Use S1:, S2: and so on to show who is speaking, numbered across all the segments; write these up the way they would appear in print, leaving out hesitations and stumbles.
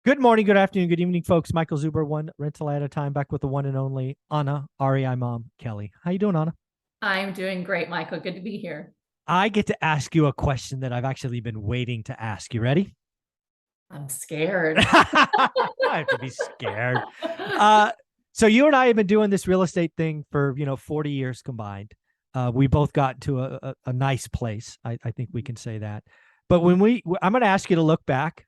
S1: Good morning, good afternoon, good evening, folks. Michael Zuber, one rental at a time, back with the one and only Anna, REI mom, Kelly. How you doing, Anna?
S2: I'm doing great, Michael. Good to be here.
S1: I get to ask you a question that I've actually been waiting to ask. You ready?
S2: I'm scared.
S1: I have to be scared. Uh, so you and I have been doing this real estate thing for 40 years combined. We both got to a nice place. I think we can say that. But I'm going to ask you to look back,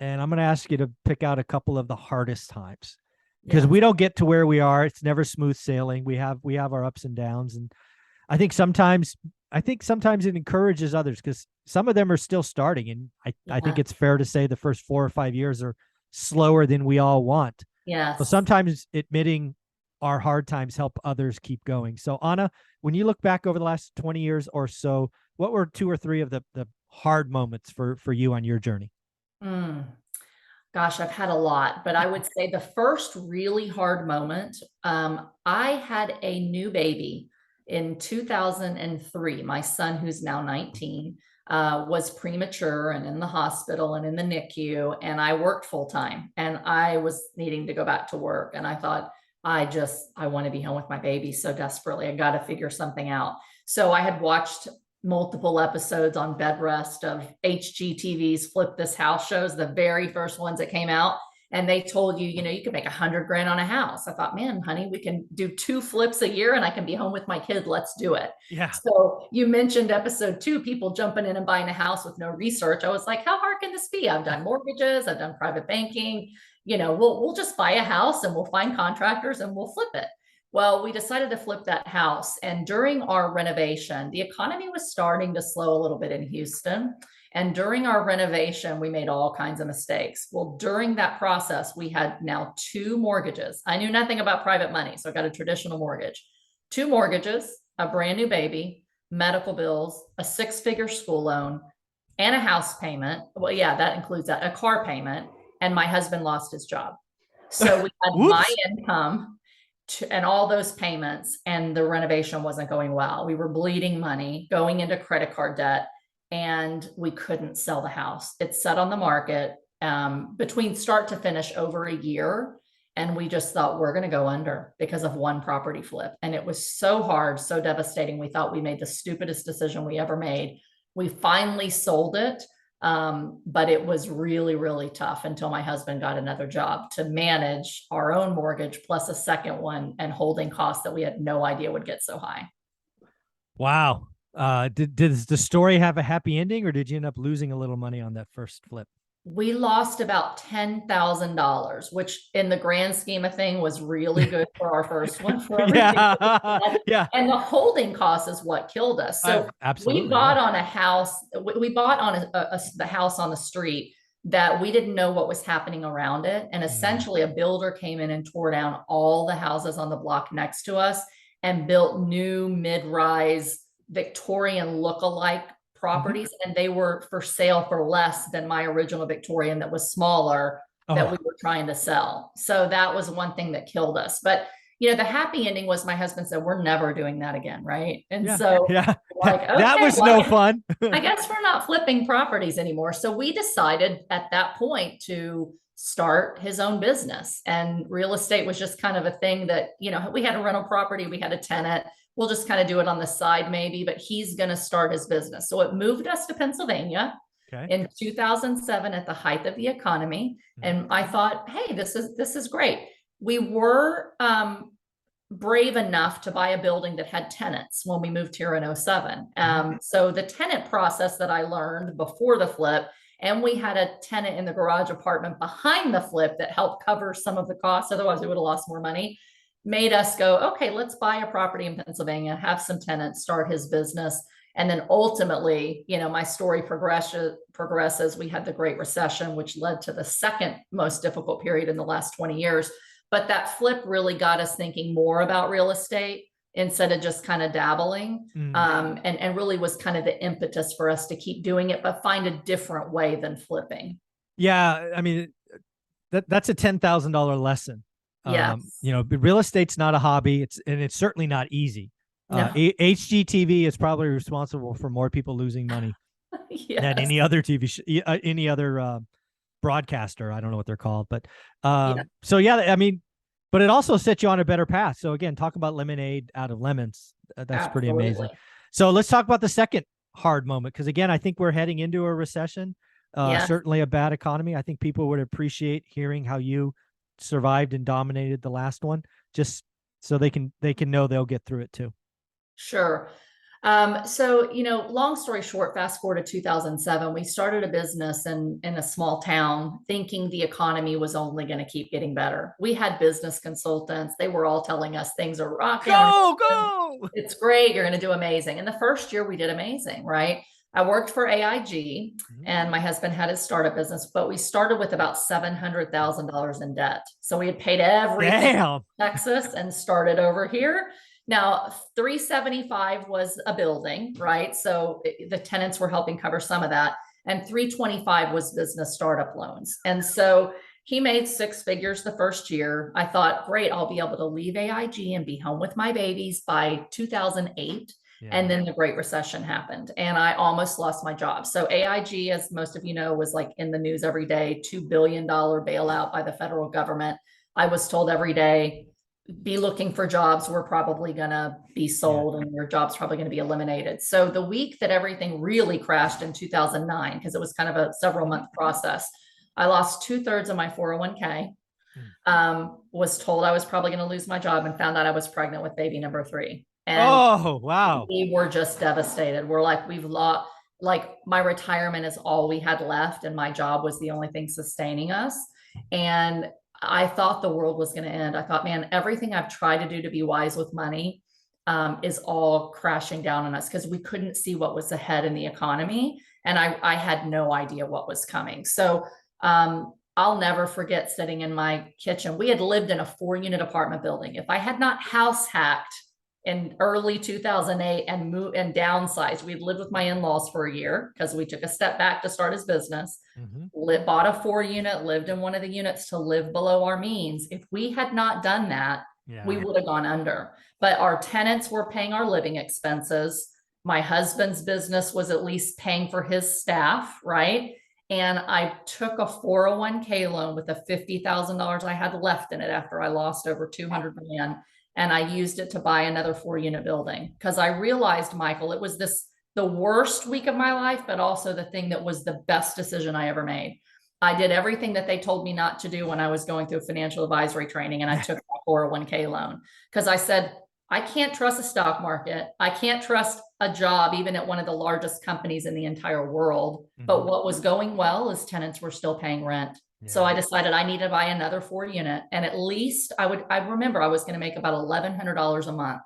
S1: and I'm going to ask you to pick out a couple of the hardest times because
S2: Yes.
S1: we don't get to where we are. It's never smooth sailing. We have our ups and downs, and I think sometimes it encourages others because some of them are still starting, and I think
S2: Yeah.
S1: it's fair to say the first 4 or 5 years are slower than we all want. So
S2: Yes.
S1: sometimes admitting our hard times help others keep going. So Anna, when you look back over the last 20 years or so, what were two or three of the hard moments for you on your journey?
S2: Mm. Gosh, I've had a lot, but I would say the first really hard moment, I had a new baby in 2003. My son, who's now 19, was premature and in the hospital and in the NICU, and I worked full time and I was needing to go back to work. And I thought, I want to be home with my baby so desperately. I got to figure something out. So I had watched multiple episodes on bed rest of HGTV's Flip This House shows, the very first ones that came out. And they told you, you could make 100 grand on a house. I thought, man, honey, we can do 2 flips a year and I can be home with my kid. Let's do it.
S1: Yeah.
S2: So you mentioned episode 2, people jumping in and buying a house with no research. I was like, how hard can this be? I've done mortgages, I've done private banking. We'll just buy a house and we'll find contractors and we'll flip it. Well, we decided to flip that house. And during our renovation, the economy was starting to slow a little bit in Houston. And during our renovation, we made all kinds of mistakes. Well, during that process, we had now 2 mortgages. I knew nothing about private money, so I got a traditional mortgage. 2 mortgages, a brand new baby, medical bills, a 6-figure school loan, and a house payment. Well, yeah, that includes that, a car payment. And my husband lost his job. So we had my
S1: Whoops.
S2: income and all those payments, and the renovation wasn't going well. We were bleeding money, going into credit card debt, and we couldn't sell the house. It sat on the market between start to finish over a year. And we just thought we're going to go under because of one property flip. And it was so hard, so devastating. We thought we made the stupidest decision we ever made. We finally sold it. But it was really, really tough until my husband got another job to manage our own mortgage plus a second one and holding costs that we had no idea would get so high.
S1: Wow. Did the story have a happy ending, or did you end up losing a little money on that first flip?
S2: We lost about $10,000, which in the grand scheme of thing was really good for our first one for everything.
S1: Yeah. Yeah.
S2: And the holding cost is what killed us. So we
S1: Absolutely.
S2: bought
S1: Yeah.
S2: on a house, we bought on the house on the street that we didn't know what was happening around it. And
S1: Mm.
S2: essentially a builder came in and tore down all the houses on the block next to us and built new mid-rise Victorian look-alike
S1: Mhm.
S2: properties, and they were for sale for less than my original Victorian that was smaller that we
S1: Oh,
S2: were trying to sell. So that was one thing that killed us. But the happy ending was my husband said, we're never doing that again, right? And
S1: yeah.
S2: so
S1: Yeah.
S2: like,
S1: That
S2: okay,
S1: was
S2: well,
S1: no fun.
S2: I guess we're not flipping properties anymore. So we decided at that point to start his own business. And real estate was just kind of a thing that, we had a rental property, we had a tenant. We'll just kind of do it on the side maybe, but he's going to start his business. So it moved us to Pennsylvania
S1: Okay.
S2: in 2007 at the height of the economy.
S1: Mhm.
S2: And I thought, hey, this is great. We were brave enough to buy a building that had tenants when we moved here in '07. So the tenant process that I learned before the flip, and we had a tenant in the garage apartment behind the flip that helped cover some of the costs. Otherwise, we would have lost more money. Made us go, okay, let's buy a property in Pennsylvania, have some tenants, start his business. And then ultimately, my story progresses. We had the Great Recession, which led to the second most difficult period in the last 20 years. But that flip really got us thinking more about real estate instead of just kind of dabbling.
S1: Mm.
S2: And really was kind of the impetus for us to keep doing it, but find a different way than flipping.
S1: Yeah. I mean, that's a $10,000 lesson.
S2: Yes.
S1: Real estate's not a hobby. It's certainly not easy.
S2: No.
S1: HGTV is probably responsible for more people losing money than
S2: Yes.
S1: any other TV, any other broadcaster. I don't know what they're called, but
S2: Yeah,
S1: so yeah, I mean, but it also sets you on a better path. So again, talk about lemonade out of lemons. That's pretty
S2: absolutely.
S1: amazing. So let's talk about the second hard moment, because again, I think we're heading into a recession,
S2: Yeah.
S1: certainly a bad economy. I think people would appreciate hearing how you survived and dominated the last one, just so they can know they'll get through it too.
S2: Sure. So, long story short, fast forward to 2007, we started a business in a small town thinking the economy was only going to keep getting better. We had business consultants. They were all telling us things are rocking.
S1: Go, go.
S2: It's great. You're going to do amazing. And the first year we did amazing, right? I worked for AIG
S1: Mhm.
S2: and my husband had his startup business, but we started with about $700,000 in debt. So we had paid everything
S1: Damn.
S2: in Texas and started over here. Now, 375 was a building, right? So the tenants were helping cover some of that. And 325 was business startup loans. And so he made six figures the first year. I thought, great, I'll be able to leave AIG and be home with my babies by 2008.
S1: Yeah.
S2: And then the Great Recession happened and I almost lost my job. So AIG, as most of you know, was like in the news every day, $2 billion bailout by the federal government. I was told every day, be looking for jobs. We're probably going to be sold and your job's probably going to be eliminated. So the week that everything really crashed in 2009, because it was kind of a several month process, I lost 2/3 of my 401k, was told I was probably going to lose my job and found out I was pregnant with baby number 3. And
S1: Oh, wow.
S2: we were just devastated. We're like, we've lost, like my retirement is all we had left and my job was the only thing sustaining us. And I thought the world was going to end. I thought, man, everything I've tried to do to be wise with money is all crashing down on us because we couldn't see what was ahead in the economy. And I had no idea what was coming. So I'll never forget sitting in my kitchen. We had lived in a 4-unit apartment building. If I had not house hacked in early 2008 and moved and downsized, we'd lived with my in-laws for a year because we took a step back to start his business. Bought a 4-unit, lived in one of the units to live below our means. If we had not done that, we would have gone under. But our tenants were paying our living expenses. My husband's business was at least paying for his staff, right? And I took a 401k loan with the $50,000 I had left in it after I lost over 200 grand. And I used it to buy another 4-unit building because I realized, Michael, it was the worst week of my life, but also the thing that was the best decision I ever made. I did everything that they told me not to do when I was going through financial advisory training, and I took a 401k loan because I said, I can't trust the stock market. I can't trust a job, even at one of the largest companies in the entire world. But what was going well is tenants were still paying rent. So I decided I needed to buy another 4-unit. And at least I remember I was going to make about $1,100 a month.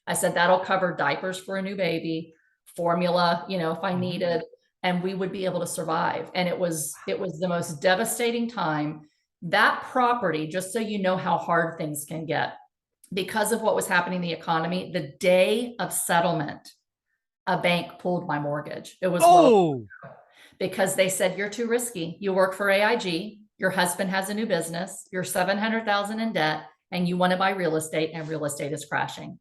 S2: I said, that'll cover diapers for a new baby, formula, if I needed, and we would be able to survive. And it was the most devastating time. That property, just so you know how hard things can get, because of what was happening in the economy, the day of settlement, a bank pulled my mortgage. It was because they said, you're too risky. You work for AIG. Your husband has a new business. You're 700,000 in debt and you want to buy real estate and real estate is crashing.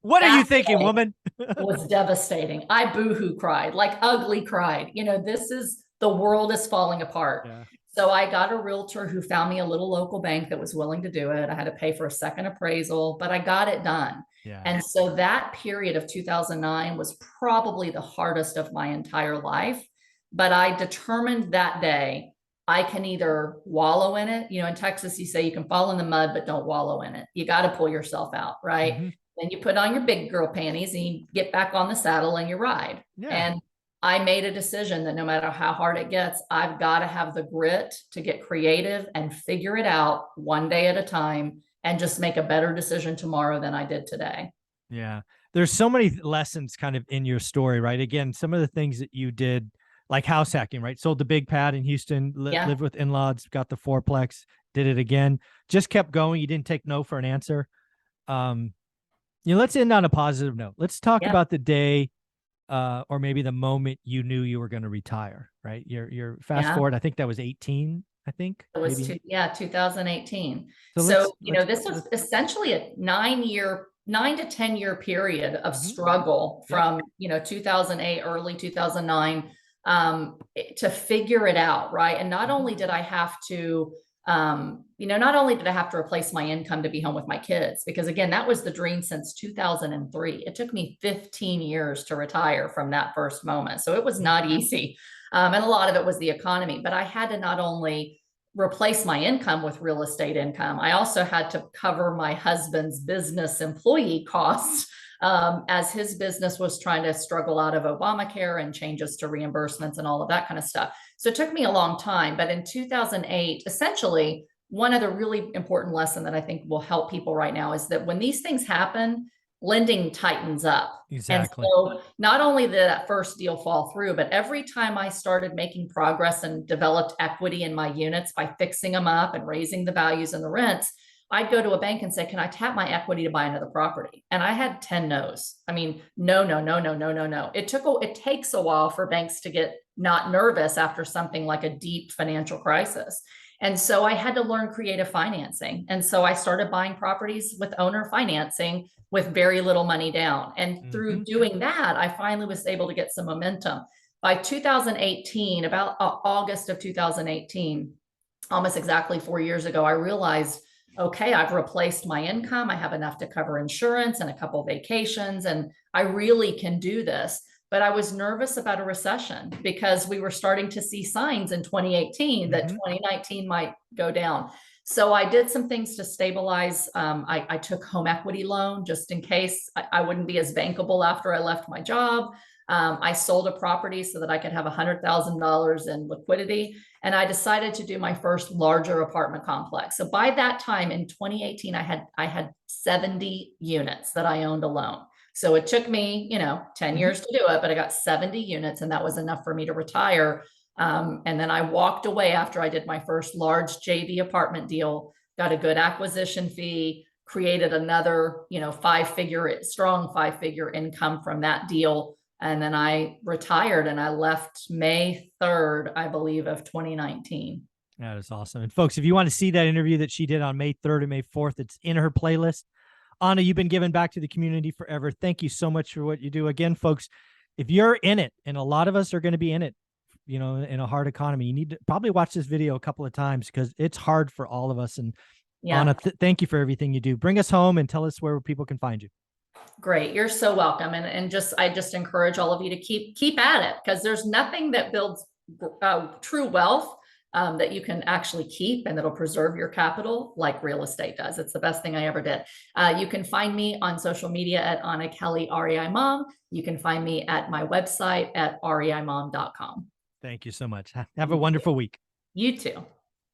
S1: What are you thinking, woman?
S2: Was devastating. I boohoo cried, like ugly cried. The world is falling apart.
S1: Yeah.
S2: So I got a realtor who found me a little local bank that was willing to do it. I had to pay for a second appraisal, but I got it done.
S1: Yeah.
S2: And so that period of 2009 was probably the hardest of my entire life. But I determined that day, I can either wallow in it. In Texas, you say you can fall in the mud, but don't wallow in it. You got to pull yourself out, right? Then you put on your big girl panties and you get back on the saddle and you ride. And I made a decision that no matter how hard it gets, I've got to have the grit to get creative and figure it out one day at a time and just make a better decision tomorrow than I did today.
S1: Yeah. There's so many lessons kind of in your story, right? Again, some of the things that you did, like house hacking, right? Sold the big pad in Houston, lived with in-laws, got the fourplex, did it again, just kept going. You didn't take no for an answer. Let's end on a positive note. Let's talk about the day or maybe the moment you knew you were going to retire, right? Your fast forward, I think that was 18, I think.
S2: It was 2018.
S1: So
S2: this was essentially a 9 to 10 year period of struggle from, 2008, early 2009. to figure it out, right? And not only did I have to, not only did I have to replace my income to be home with my kids, because again, that was the dream since 2003. It took me 15 years to retire from that first moment. So it was not easy. And a lot of it was the economy, but I had to not only replace my income with real estate income, I also had to cover my husband's business employee costs as his business was trying to struggle out of Obamacare and changes to reimbursements and all of that kind of stuff. So it took me a long time. But in 2008, essentially, one other really important lesson that I think will help people right now is that when these things happen, lending tightens up.
S1: Exactly.
S2: And so not only did that first deal fall through, but every time I started making progress and developed equity in my units by fixing them up and raising the values and the rents, I'd go to a bank and say, can I tap my equity to buy another property? And I had 10 no's. I mean, no, no, no, no, no, no, no. It takes a while for banks to get not nervous after something like a deep financial crisis. And so I had to learn creative financing. And so I started buying properties with owner financing with very little money down. And through doing that, I finally was able to get some momentum. By 2018, about August of 2018, almost exactly 4 years ago, I realized, okay, I've replaced my income. I have enough to cover insurance and a couple of vacations, and I really can do this. But I was nervous about a recession because we were starting to see signs in 2018 that 2019 might go down. So I did some things to stabilize. I took home equity loan just in case I wouldn't be as bankable after I left my job. I sold a property so that I could have $100,000 in liquidity. And I decided to do my first larger apartment complex. So by that time in 2018, I had 70 units that I owned alone. So it took me, 10 years to do it, but I got 70 units and that was enough for me to retire. And then I walked away after I did my first large JV apartment deal, got a good acquisition fee, created another, strong five-figure income from that deal. And then I retired and I left May 3rd, I believe, of 2019.
S1: That is awesome. And folks, if you want to see that interview that she did on May 3rd and May 4th, it's in her playlist. Anna, you've been giving back to the community forever. Thank you so much for what you do. Again, folks, if you're in it, and a lot of us are going to be in it, in a hard economy, you need to probably watch this video a couple of times because it's hard for all of us. And yeah. Anna, thank you for everything you do. Bring us home and tell us where people can find you.
S2: Great. You're so welcome. And I just encourage all of you to keep at it, because there's nothing that builds true wealth that you can actually keep and that'll preserve your capital like real estate does. It's the best thing I ever did. You can find me on social media at Anna Kelly REI Mom. You can find me at my website at reimom.com.
S1: Thank you so much. Have a wonderful week.
S2: You too.